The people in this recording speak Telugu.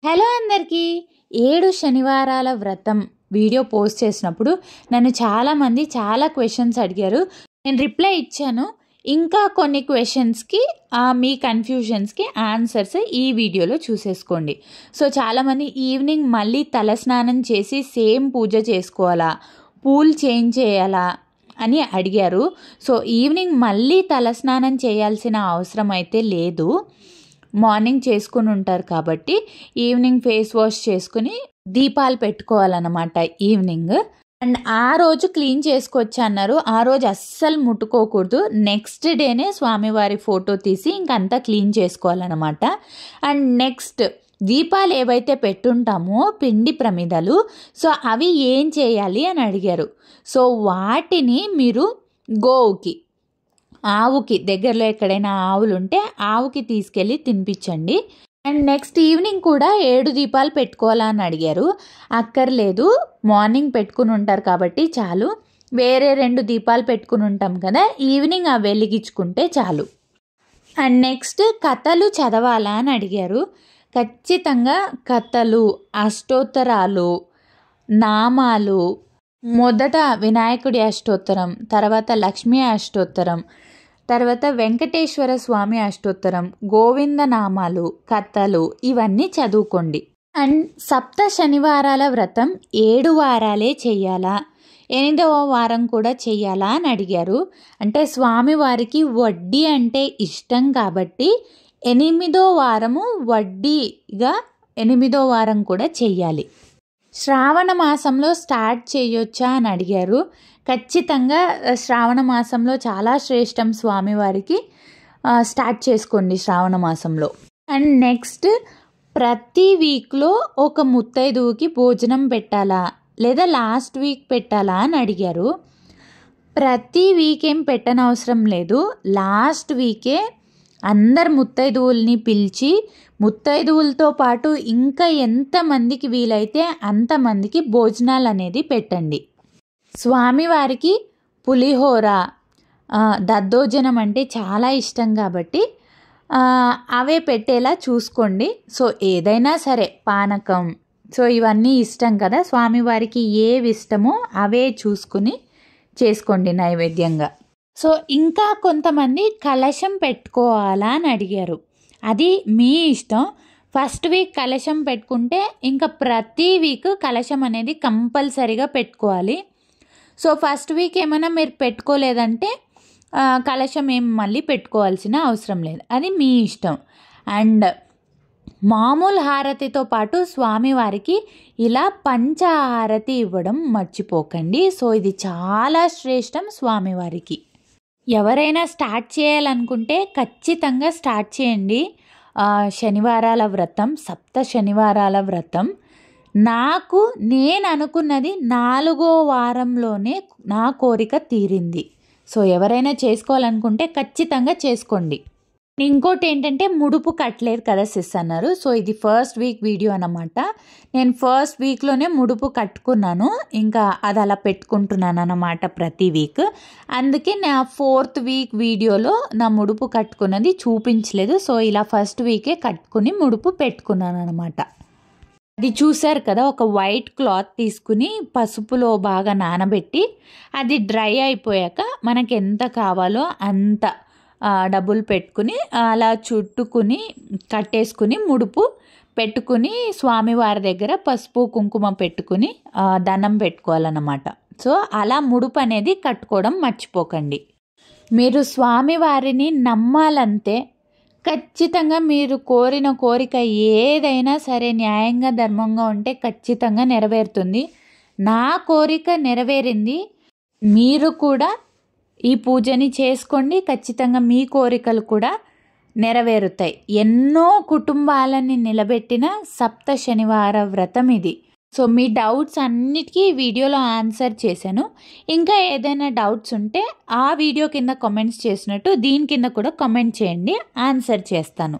హలో అందరికీ 7 శనివారాల వ్రతం వీడియో పోస్ట్ చేసినప్పుడు నన్ను చాలామంది చాలా క్వశ్చన్స్ అడిగారు. నేను రిప్లై ఇచ్చాను. ఇంకా కొన్ని క్వశ్చన్స్కి మీ కన్ఫ్యూజన్స్కి ఆన్సర్స్ ఈ వీడియోలో చూసేసుకోండి. సో చాలామంది ఈవినింగ్ మళ్ళీ తలస్నానం చేసి సేమ్ పూజ చేసుకోవాలా, పూలు చేంజ్ చేయాలా అని అడిగారు. సో ఈవినింగ్ మళ్ళీ తలస్నానం చేయాల్సిన అవసరం అయితే లేదు. మార్నింగ్ చేసుకుని ఉంటారు కాబట్టి ఈవినింగ్ ఫేస్ వాష్ చేసుకుని దీపాలు పెట్టుకోవాలన్నమాట ఈవినింగ్. అండ్ ఆ రోజు క్లీన్ చేసుకోవచ్చు అన్నారు. ఆ రోజు అస్సలు ముట్టుకోకూడదు. నెక్స్ట్ డేనే స్వామివారి ఫోటో తీసి ఇంకంతా క్లీన్ చేసుకోవాలన్నమాట. అండ్ నెక్స్ట్ దీపాలు ఏవైతే పెట్టుంటామో పిండి ప్రమిదలు, సో అవి ఏం చేయాలి అని అడిగారు. సో వాటిని మీరు గోవుకి, ఆవుకి, దగ్గరలో ఎక్కడైనా ఆవులు ఉంటే ఆవుకి తీసుకెళ్ళి తినిపించండి. అండ్ నెక్స్ట్ ఈవినింగ్ కూడా 7 దీపాలు పెట్టుకోవాలా అని అడిగారు. అక్కర్లేదు, మార్నింగ్ పెట్టుకుని ఉంటారు కాబట్టి చాలు. వేరే 2 దీపాలు పెట్టుకుని ఉంటాం కదా, ఈవినింగ్ అవి వెలిగించుకుంటే చాలు. అండ్ నెక్స్ట్ కథలు చదవాలా అని అడిగారు. ఖచ్చితంగా కథలు, అష్టోత్తరాలు, నామాలు, మొదట వినాయకుడి అష్టోత్తరం, తర్వాత లక్ష్మీ అష్టోత్తరం, తర్వాత వెంకటేశ్వర స్వామి అష్టోత్తరం, గోవింద నామాలు, కథలు ఇవన్నీ చదువుకోండి. అండ్ సప్త శనివారాల వ్రతం 7 వారాలే చెయ్యాలా, 8వ వారం కూడా చెయ్యాలా అని అడిగారు. అంటే స్వామివారికి వడ్డీ అంటే ఇష్టం కాబట్టి 8వ వారము వడ్డీగా 8వ వారం కూడా చెయ్యాలి. శ్రావణ మాసంలో స్టార్ట్ చేయొచ్చా అని అడిగారు. ఖచ్చితంగా శ్రావణ మాసంలో చాలా శ్రేష్టం స్వామివారికి. స్టార్ట్ చేసుకోండి శ్రావణ మాసంలో. అండ్ నెక్స్ట్ ప్రతి వీక్లో ఒక ముత్తైదువుకి భోజనం పెట్టాలా లేదా లాస్ట్ వీక్ పెట్టాలా అని అడిగారు. ప్రతి వీక్ ఏం పెట్టనవసరం లేదు. లాస్ట్ వీకే అందరు ముత్తైదువుల్ని పిలిచి ముత్తైదువులతో పాటు ఇంకా ఎంతమందికి వీలైతే అంతమందికి భోజనాలు అనేది పెట్టండి. స్వామివారికి పులిహోర, దద్దోజనం అంటే చాలా ఇష్టం కాబట్టి అవే పెట్టేలా చూసుకోండి. సో ఏదైనా సరే, పానకం, సో ఇవన్నీ ఇష్టం కదా, స్వామివారికి ఏవి ఇష్టమో అవే చూసుకుని చేసుకోండి నైవేద్యంగా. సో ఇంకా కొంతమంది కలశం పెట్టుకోవాలా అని అడిగారు. అది మీ ఇష్టం. ఫస్ట్ వీక్ కలశం పెట్టుకుంటే ఇంకా ప్రతి వీక్ కలశం అనేది కంపల్సరీగా పెట్టుకోవాలి. సో ఫస్ట్ వీక్ ఏమైనా మీరు పెట్టుకోలేదంటే కలశం ఏం మళ్ళీ పెట్టుకోవాల్సిన అవసరం లేదు, అది మీ ఇష్టం. అండ్ మామూలు హారతితో పాటు స్వామివారికి ఇలా పంచహారతి ఇవ్వడం మర్చిపోకండి. సో ఇది చాలా శ్రేష్టం స్వామివారికి. ఎవరైనా స్టార్ట్ చేయాలనుకుంటే ఖచ్చితంగా స్టార్ట్ చేయండి. శనివారాల వ్రతం, సప్త శనివారాల వ్రతం. నేను అనుకున్నది 4వ వారంలోనే నా కోరిక తీరింది. సో ఎవరైనా చేసుకోవాలనుకుంటే ఖచ్చితంగా చేసుకోండి. ఇంకోటి ఏంటంటే ముడుపు కట్టలేదు కదా సిస్ అన్నారు. సో ఇది ఫస్ట్ వీక్ వీడియో అన్నమాట. నేను ఫస్ట్ వీక్లోనే ముడుపు కట్టుకున్నాను, ఇంకా అది అలా పెట్టుకుంటున్నాను అన్నమాట ప్రతి వీక్. అందుకే నా 4th వీక్ వీడియోలో నా ముడుపు కట్టుకున్నది చూపించలేదు. సో ఇలా ఫస్ట్ వీకే కట్టుకుని ముడుపు పెట్టుకున్నాను అనమాట. అది చూసారు కదా, ఒక వైట్ క్లాత్ తీసుకుని పసుపులో బాగా నానబెట్టి అది డ్రై అయిపోయాక మనకి ఎంత కావాలో అంత డబ్బులు పెట్టుకుని అలా చుట్టుకుని కట్టేసుకుని ముడుపు పెట్టుకుని స్వామివారి దగ్గర పసుపు కుంకుమ పెట్టుకుని దండం పెట్టుకోవాలన్నమాట. సో అలా ముడుపు అనేది కట్టుకోవడం మర్చిపోకండి. మీరు స్వామివారిని నమ్మాలంతే. ఖచ్చితంగా మీరు కోరిన కోరిక ఏదైనా సరే న్యాయంగా ధర్మంగా ఉంటే ఖచ్చితంగా నెరవేరుతుంది. నా కోరిక నెరవేరింది. మీరు కూడా ఈ పూజని చేసుకోండి. ఖచ్చితంగా మీ కోరికలు కూడా నెరవేరుతాయి. ఎన్నో కుటుంబాలని నిలబెట్టిన సప్త శనివార వ్రతం ఇది. సో మీ డౌట్స్ అన్నిటికీ ఈ వీడియోలో ఆన్సర్ చేశాను. ఇంకా ఏదైనా డౌట్స్ ఉంటే ఆ వీడియో కింద కామెంట్స్ చేసినట్టు దీని కింద కూడా కామెంట్ చేయండి, ఆన్సర్ చేస్తాను.